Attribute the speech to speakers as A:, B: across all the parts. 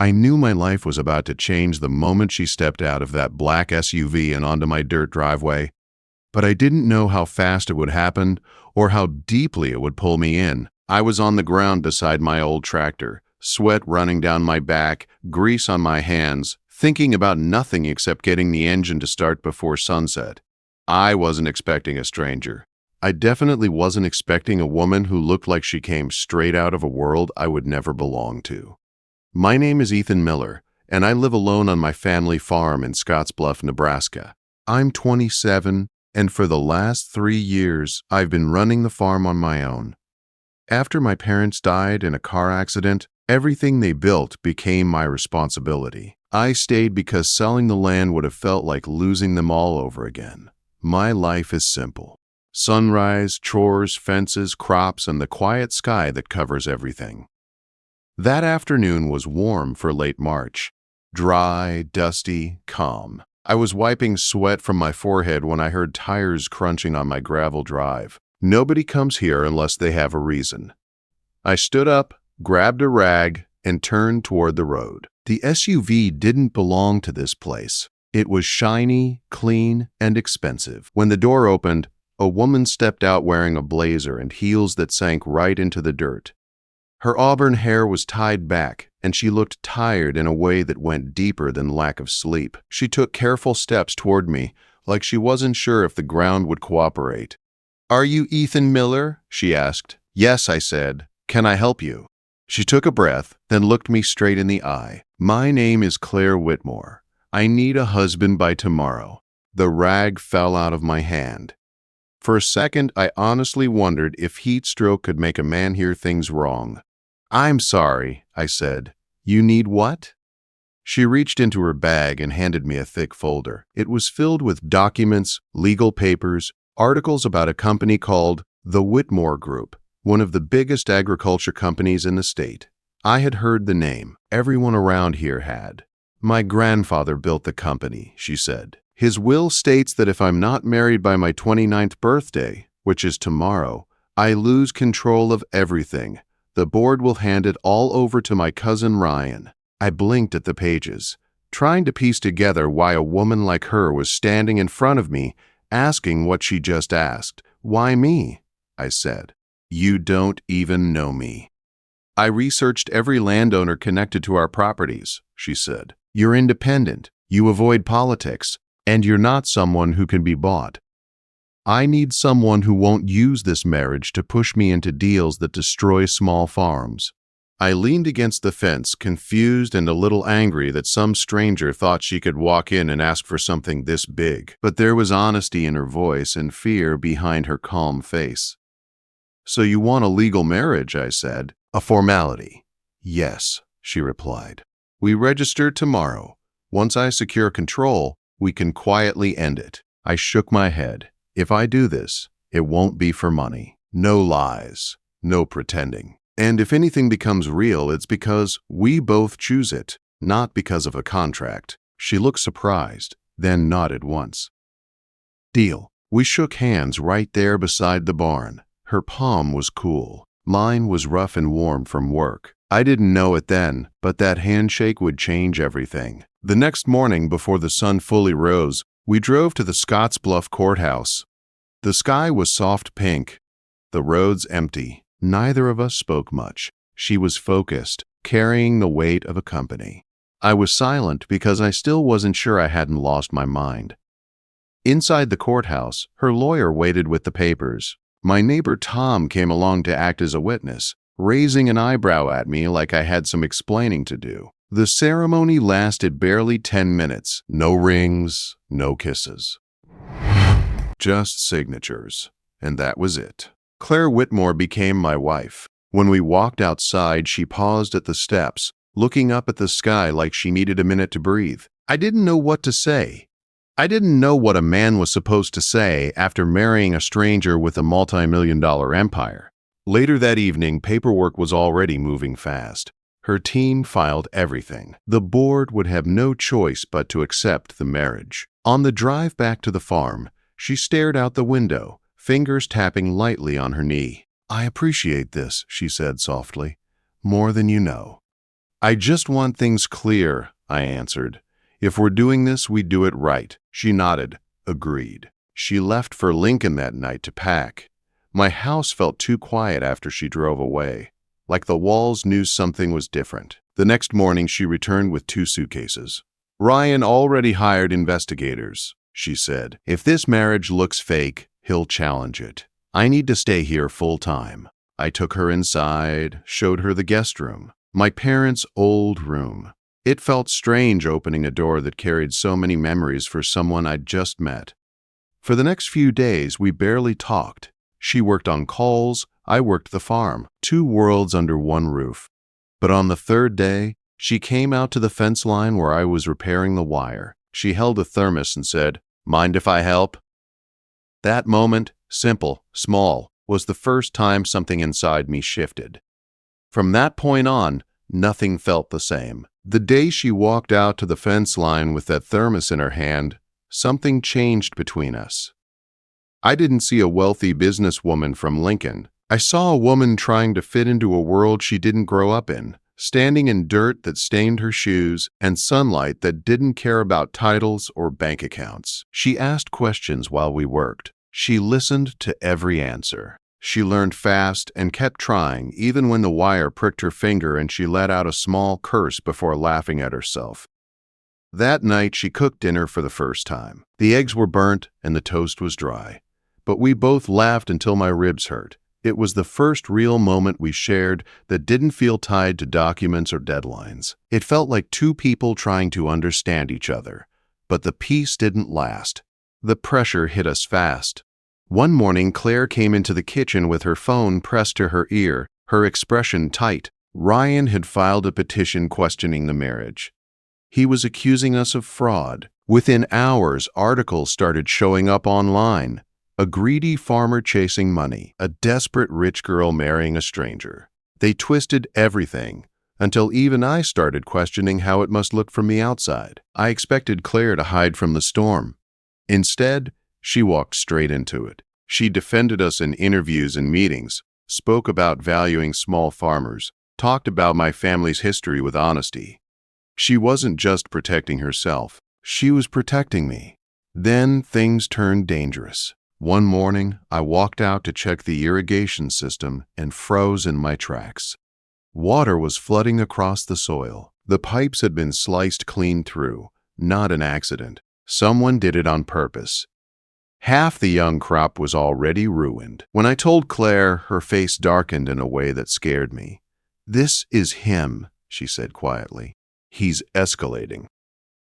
A: I knew my life was about to change the moment she stepped out of that black SUV and onto my dirt driveway, but I didn't know how fast it would happen or how deeply it would pull me in. I was on the ground beside my old tractor, sweat running down my back, grease on my hands, thinking about nothing except getting the engine to start before sunset. I wasn't expecting a stranger. I definitely wasn't expecting a woman who looked like she came straight out of a world I would never belong to. My name is Ethan Miller, and I live alone on my family farm in Scottsbluff, Nebraska. I'm 27, and for the last 3 years, I've been running the farm on my own. After my parents died in a car accident, everything they built became my responsibility. I stayed because selling the land would have felt like losing them all over again. My life is simple. Sunrise, chores, fences, crops, and the quiet sky that covers everything. That afternoon was warm for late March. Dry, dusty, calm. I was wiping sweat from my forehead when I heard tires crunching on my gravel drive. Nobody comes here unless they have a reason. I stood up, grabbed a rag, and turned toward the road. The SUV didn't belong to this place. It was shiny, clean, and expensive. When the door opened, a woman stepped out wearing a blazer and heels that sank right into the dirt. Her auburn hair was tied back, and she looked tired in a way that went deeper than lack of sleep. She took careful steps toward me, like she wasn't sure if the ground would cooperate. "Are you Ethan Miller?" she asked. "Yes," I said. "Can I help you?" She took a breath, then looked me straight in the eye. "My name is Claire Whitmore. I need a husband by tomorrow." The rag fell out of my hand. For a second, I honestly wondered if heat stroke could make a man hear things wrong. "I'm sorry," I said. "You need what?" She reached into her bag and handed me a thick folder. It was filled with documents, legal papers, articles about a company called the Whitmore Group, one of the biggest agriculture companies in the state. I had heard the name. Everyone around here had. "My grandfather built the company," she said. "His will states that if I'm not married by my 29th birthday, which is tomorrow, I lose control of everything. The board will hand it all over to my cousin Ryan." I blinked at the pages, trying to piece together why a woman like her was standing in front of me, asking what she just asked. "Why me?" I said. "You don't even know me." "I researched every landowner connected to our properties," she said. "You're independent, you avoid politics, and you're not someone who can be bought. I need someone who won't use this marriage to push me into deals that destroy small farms." I leaned against the fence, confused and a little angry that some stranger thought she could walk in and ask for something this big. But there was honesty in her voice and fear behind her calm face. "So you want a legal marriage," I said. "A formality." "Yes," she replied. "We register tomorrow. Once I secure control, we can quietly end it." I shook my head. "If I do this, it won't be for money. No lies, no pretending. And if anything becomes real, it's because we both choose it, not because of a contract." She looked surprised, then nodded once. "Deal." We shook hands right there beside the barn. Her palm was cool. Mine was rough and warm from work. I didn't know it then, but that handshake would change everything. The next morning, before the sun fully rose, we drove to the Scottsbluff courthouse. The sky was soft pink, the roads empty. Neither of us spoke much. She was focused, carrying the weight of a company. I was silent because I still wasn't sure I hadn't lost my mind. Inside the courthouse, her lawyer waited with the papers. My neighbor Tom came along to act as a witness, raising an eyebrow at me like I had some explaining to do. The ceremony lasted barely 10 minutes. No rings, no kisses. Just signatures. And that was it. Claire Whitmore became my wife. When we walked outside, she paused at the steps, looking up at the sky like she needed a minute to breathe. I didn't know what to say. I didn't know what a man was supposed to say after marrying a stranger with a multi-million-dollar empire. Later that evening, paperwork was already moving fast. Her team filed everything. The board would have no choice but to accept the marriage. On the drive back to the farm, she stared out the window, fingers tapping lightly on her knee. "I appreciate this," she said softly, "more than you know." "I just want things clear," I answered. "If we're doing this, we do it right." She nodded, agreed. She left for Lincoln that night to pack. My house felt too quiet after she drove away, like the walls knew something was different. The next morning, she returned with 2 suitcases. "Ryan already hired investigators," she said. "If this marriage looks fake, he'll challenge it. I need to stay here full-time." I took her inside, showed her the guest room, my parents' old room. It felt strange opening a door that carried so many memories for someone I'd just met. For the next few days, we barely talked. She worked on calls, I worked the farm, 2 worlds under one roof. But on the 3rd day, she came out to the fence line where I was repairing the wire. She held a thermos and said, "Mind if I help?" That moment, simple, small, was the first time something inside me shifted. From that point on, nothing felt the same. The day she walked out to the fence line with that thermos in her hand, something changed between us. I didn't see a wealthy businesswoman from Lincoln. I saw a woman trying to fit into a world she didn't grow up in, standing in dirt that stained her shoes and sunlight that didn't care about titles or bank accounts. She asked questions while we worked. She listened to every answer. She learned fast and kept trying, even when the wire pricked her finger and she let out a small curse before laughing at herself. That night, she cooked dinner for the first time. The eggs were burnt and the toast was dry. But we both laughed until my ribs hurt. It was the first real moment we shared that didn't feel tied to documents or deadlines. It felt like 2 people trying to understand each other. But the peace didn't last. The pressure hit us fast. One morning, Claire came into the kitchen with her phone pressed to her ear, her expression tight. Ryan had filed a petition questioning the marriage. He was accusing us of fraud. Within hours, articles started showing up online. A greedy farmer chasing money, a desperate rich girl marrying a stranger. They twisted everything, until even I started questioning how it must look from the outside. I expected Claire to hide from the storm. Instead, she walked straight into it. She defended us in interviews and meetings, spoke about valuing small farmers, talked about my family's history with honesty. She wasn't just protecting herself, she was protecting me. Then things turned dangerous. One morning, I walked out to check the irrigation system and froze in my tracks. Water was flooding across the soil. The pipes had been sliced clean through, not an accident. Someone did it on purpose. Half the young crop was already ruined. When I told Claire, her face darkened in a way that scared me. "This is him," she said quietly. "He's escalating."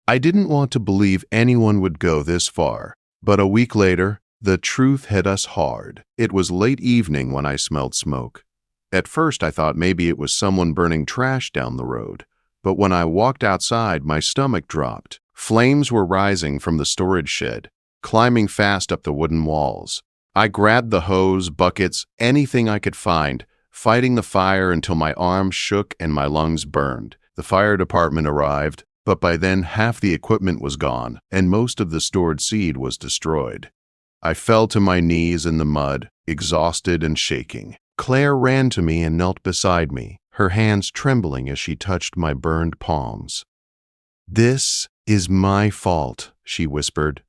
A: I didn't want to believe anyone would go this far, but a week later, the truth hit us hard. It was late evening when I smelled smoke. At first, I thought maybe it was someone burning trash down the road, but when I walked outside, my stomach dropped. Flames were rising from the storage shed, climbing fast up the wooden walls. I grabbed the hose, buckets, anything I could find, fighting the fire until my arms shook and my lungs burned. The fire department arrived, but by then half the equipment was gone, and most of the stored seed was destroyed. I fell to my knees in the mud, exhausted and shaking. Claire ran to me and knelt beside me, her hands trembling as she touched my burned palms. "This is my fault," she whispered.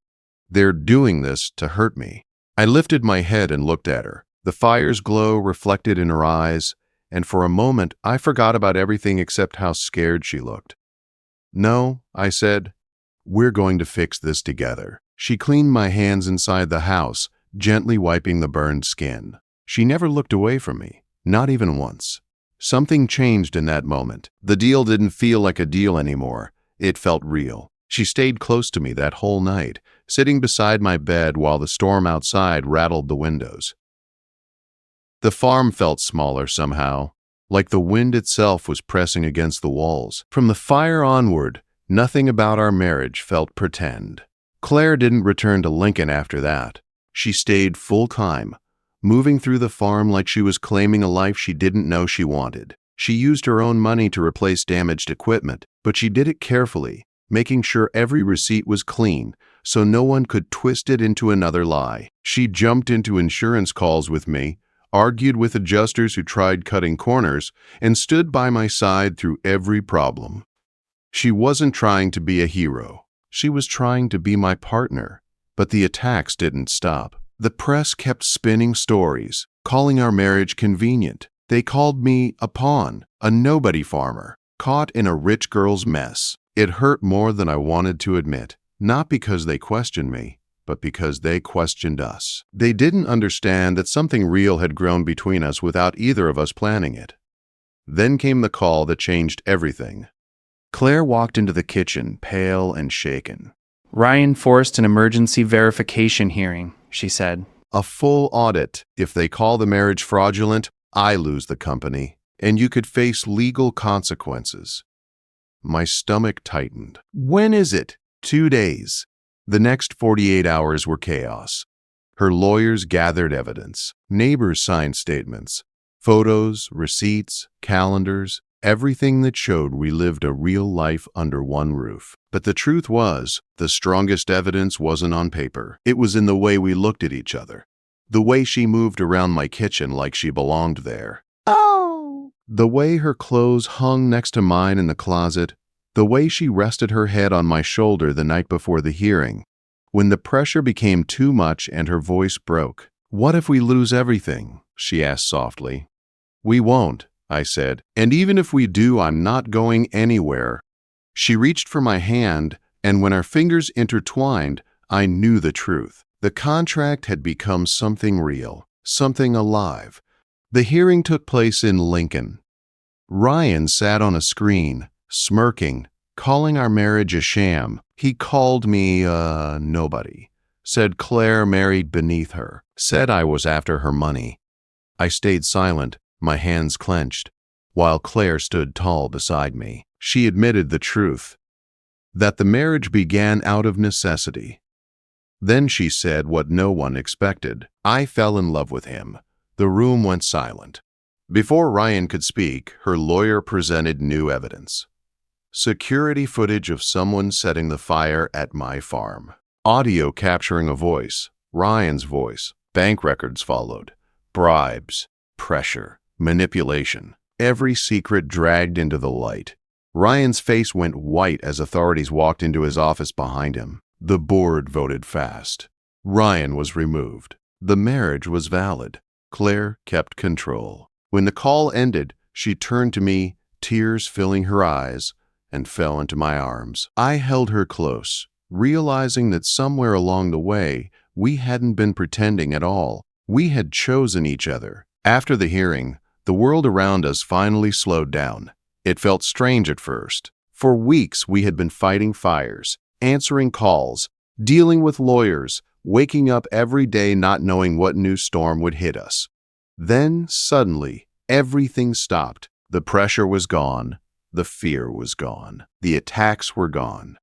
A: "They're doing this to hurt me." I lifted my head and looked at her. The fire's glow reflected in her eyes, and for a moment I forgot about everything except how scared she looked. "No," I said, "we're going to fix this together." She cleaned my hands inside the house, gently wiping the burned skin. She never looked away from me, not even once. Something changed in that moment. The deal didn't feel like a deal anymore. It felt real. She stayed close to me that whole night, sitting beside my bed while the storm outside rattled the windows. The farm felt smaller somehow, like the wind itself was pressing against the walls. From the fire onward, nothing about our marriage felt pretend. Claire didn't return to Lincoln after that. She stayed full-time, moving through the farm like she was claiming a life she didn't know she wanted. She used her own money to replace damaged equipment, but she did it carefully, making sure every receipt was clean, so no one could twist it into another lie. She jumped into insurance calls with me, argued with adjusters who tried cutting corners, and stood by my side through every problem. She wasn't trying to be a hero. She was trying to be my partner. But the attacks didn't stop. The press kept spinning stories, calling our marriage convenient. They called me a pawn, a nobody farmer, caught in a rich girl's mess. It hurt more than I wanted to admit, not because they questioned me, but because they questioned us. They didn't understand that something real had grown between us without either of us planning it. Then came the call that changed everything. Claire walked into the kitchen, pale and shaken.
B: "Ryan forced an emergency verification hearing," she said.
A: "A full audit. If they call the marriage fraudulent, I lose the company, and you could face legal consequences." My stomach tightened. "When is it?" 2 days. The next 48 hours were chaos. Her lawyers gathered evidence. Neighbors signed statements. Photos, receipts, calendars, everything that showed we lived a real life under one roof. But the truth was, the strongest evidence wasn't on paper. It was in the way we looked at each other. The way she moved around my kitchen like she belonged there. Oh! The way her clothes hung next to mine in the closet. The way she rested her head on my shoulder the night before the hearing. When the pressure became too much and her voice broke. "What if we lose everything?" she asked softly. "We won't," I said. "And even if we do, I'm not going anywhere." She reached for my hand, and when our fingers intertwined, I knew the truth. The contract had become something real, something alive. The hearing took place in Lincoln. Ryan sat on a screen, smirking, calling our marriage a sham. He called me nobody, said Claire married beneath her, said I was after her money. I stayed silent, my hands clenched, while Claire stood tall beside me. She admitted the truth, that the marriage began out of necessity. Then she said what no one expected. I fell in love with him. The room went silent. Before Ryan could speak, her lawyer presented new evidence. Security footage of someone setting the fire at my farm. Audio capturing a voice, Ryan's voice. Bank records followed. Bribes, pressure, manipulation. Every secret dragged into the light. Ryan's face went white as authorities walked into his office behind him. The board voted fast. Ryan was removed. The marriage was valid. Claire kept control. When the call ended, she turned to me, tears filling her eyes, and fell into my arms. I held her close, realizing that somewhere along the way, we hadn't been pretending at all. We had chosen each other. After the hearing, the world around us finally slowed down. It felt strange at first. For weeks, we had been fighting fires, answering calls, dealing with lawyers, waking up every day not knowing what new storm would hit us. Then, suddenly, everything stopped. The pressure was gone. The fear was gone. The attacks were gone.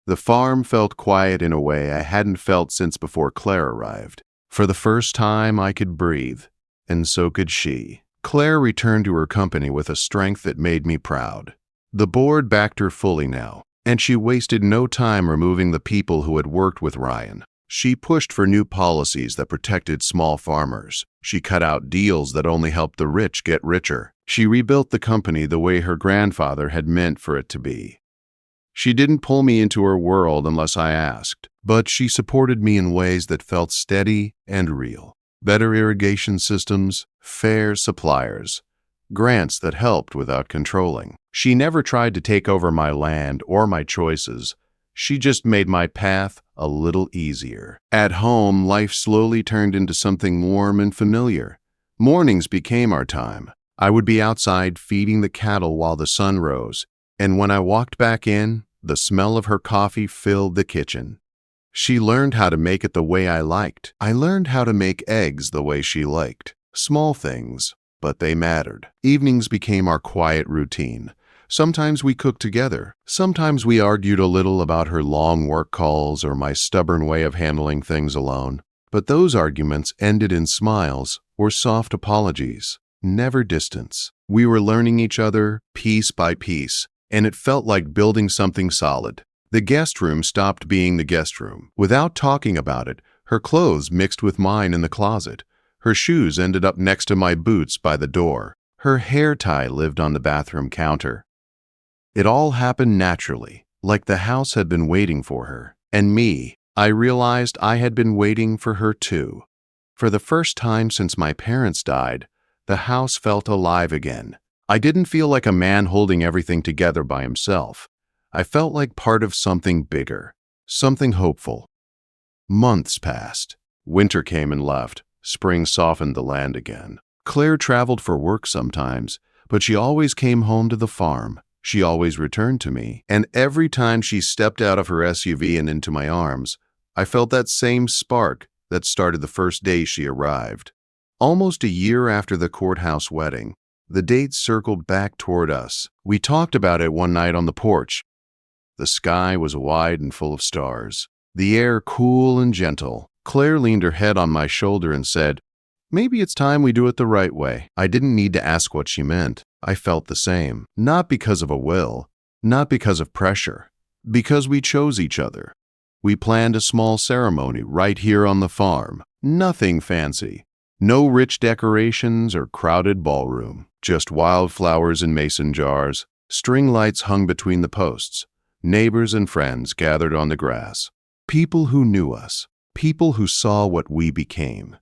A: The farm felt quiet in a way I hadn't felt since before Claire arrived. For the first time, I could breathe, and so could she. Claire returned to her company with a strength that made me proud. The board backed her fully now, and she wasted no time removing the people who had worked with Ryan. She pushed for new policies that protected small farmers. She cut out deals that only helped the rich get richer. She rebuilt the company the way her grandfather had meant for it to be. She didn't pull me into her world unless I asked, but she supported me in ways that felt steady and real. Better irrigation systems, fair suppliers, grants that helped without controlling. She never tried to take over my land or my choices. She just made my path a little easier. At home, life slowly turned into something warm and familiar. Mornings became our time. I would be outside feeding the cattle while the sun rose, and when I walked back in, the smell of her coffee filled the kitchen. She learned how to make it the way I liked. I learned how to make eggs the way she liked. Small things, but they mattered. Evenings became our quiet routine. Sometimes we cooked together. Sometimes we argued a little about her long work calls or my stubborn way of handling things alone. But those arguments ended in smiles or soft apologies, never distance. We were learning each other piece by piece, and it felt like building something solid. The guest room stopped being the guest room. Without talking about it, her clothes mixed with mine in the closet. Her shoes ended up next to my boots by the door. Her hair tie lived on the bathroom counter. It all happened naturally, like the house had been waiting for her. And me, I realized I had been waiting for her too. For the first time since my parents died, the house felt alive again. I didn't feel like a man holding everything together by himself. I felt like part of something bigger, something hopeful. Months passed. Winter came and left. Spring softened the land again. Claire traveled for work sometimes, but she always came home to the farm. She always returned to me, and every time she stepped out of her SUV and into my arms, I felt that same spark that started the first day she arrived. Almost a year after the courthouse wedding, the date circled back toward us. We talked about it one night on the porch. The sky was wide and full of stars, the air cool and gentle. Claire leaned her head on my shoulder and said, "Maybe it's time we do it the right way." I didn't need to ask what she meant. I felt the same. Not because of a will, not because of pressure, because we chose each other. We planned a small ceremony right here on the farm. Nothing fancy. No rich decorations or crowded ballroom. Just wildflowers in mason jars. String lights hung between the posts. Neighbors and friends gathered on the grass. People who knew us. People who saw what we became.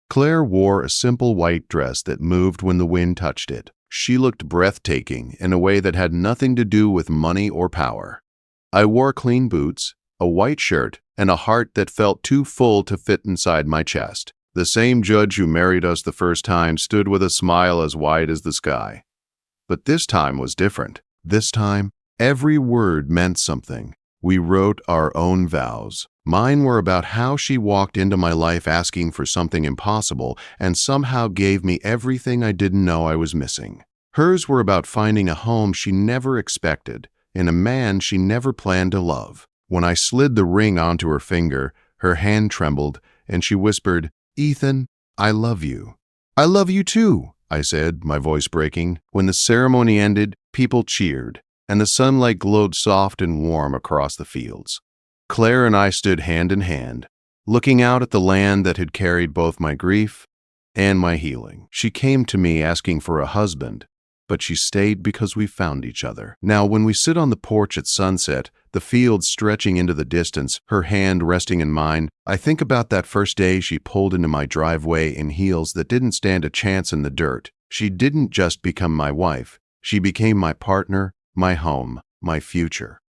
A: Claire wore a simple white dress that moved when the wind touched it. She looked breathtaking in a way that had nothing to do with money or power. I wore clean boots, a white shirt, and a heart that felt too full to fit inside my chest. The same judge who married us the first time stood with a smile as wide as the sky. But this time was different. This time, every word meant something. We wrote our own vows. Mine were about how she walked into my life asking for something impossible and somehow gave me everything I didn't know I was missing. Hers were about finding a home she never expected, in a man she never planned to love. When I slid the ring onto her finger, her hand trembled, and she whispered, "Ethan, I love you." "I love you too," I said, my voice breaking. When the ceremony ended, people cheered, and the sunlight glowed soft and warm across the fields. Claire and I stood hand in hand, looking out at the land that had carried both my grief and my healing. She came to me asking for a husband, but she stayed because we found each other. Now, when we sit on the porch at sunset, the fields stretching into the distance, her hand resting in mine, I think about that first day she pulled into my driveway in heels that didn't stand a chance in the dirt. She didn't just become my wife. She became my partner, my home, my future.